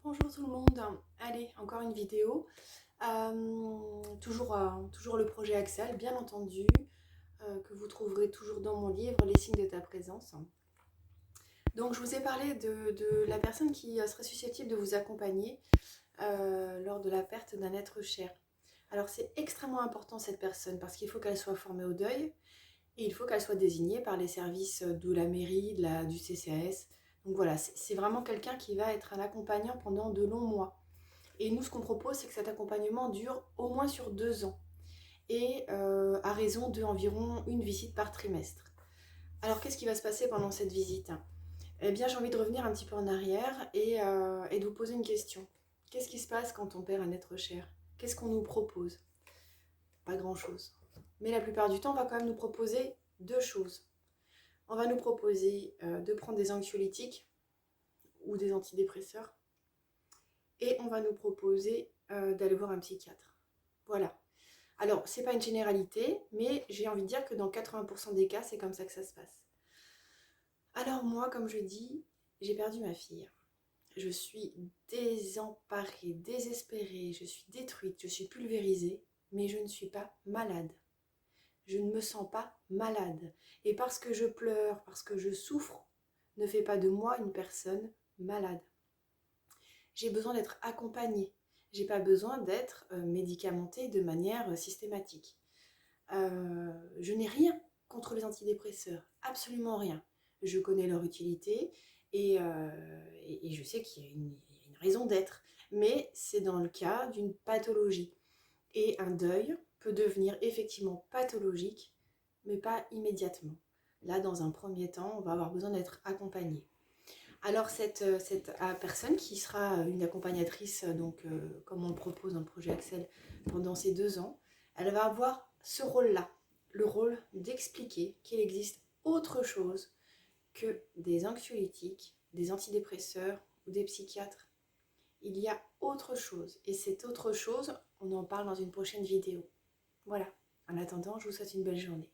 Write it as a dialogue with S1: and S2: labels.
S1: Bonjour tout le monde, allez, encore une vidéo. Toujours le projet Axel, bien entendu, que vous trouverez toujours dans mon livre, Les signes de ta présence. Donc je vous ai parlé de la personne qui serait susceptible de vous accompagner lors de la perte d'un être cher. Alors c'est extrêmement important cette personne parce qu'il faut qu'elle soit formée au deuil et il faut qu'elle soit désignée par les services de la mairie, du CCAS. Donc voilà, c'est vraiment quelqu'un qui va être un accompagnant pendant de longs mois. Et nous, ce qu'on propose, c'est que cet accompagnement dure au moins sur 2 ans et à raison d'environ une visite par trimestre. Alors, qu'est-ce qui va se passer pendant cette visite? Eh bien, j'ai envie de revenir un petit peu en arrière et de vous poser une question. Qu'est-ce qui se passe quand on perd un être cher? Qu'est-ce qu'on nous propose? Pas grand-chose. Mais la plupart du temps, on va quand même nous proposer deux choses. On va nous proposer de prendre des anxiolytiques ou des antidépresseurs et on va nous proposer d'aller voir un psychiatre. Voilà. Alors, c'est pas une généralité, mais j'ai envie de dire que dans 80% des cas, c'est comme ça que ça se passe. Alors moi, comme je dis, j'ai perdu ma fille. Je suis désemparée, désespérée, je suis détruite, je suis pulvérisée, mais je ne suis pas malade. Je ne me sens pas malade. Et parce que je pleure, parce que je souffre, ne fait pas de moi une personne malade. J'ai besoin d'être accompagnée. J'ai pas besoin d'être médicamentée de manière systématique. Je n'ai rien contre les antidépresseurs, absolument rien. Je connais leur utilité et je sais qu'il y a une raison d'être. Mais c'est dans le cas d'une pathologie. Et un deuil peut devenir effectivement pathologique, mais pas immédiatement. Là, dans un premier temps, on va avoir besoin d'être accompagné. Alors cette personne qui sera une accompagnatrice, donc comme on le propose dans le projet Axel, pendant ces 2 ans, elle va avoir ce rôle-là, le rôle d'expliquer qu'il existe autre chose que des anxiolytiques, des antidépresseurs ou des psychiatres. Il y a autre chose, et cette autre chose, on en parle dans une prochaine vidéo. Voilà, en attendant, je vous souhaite une belle journée.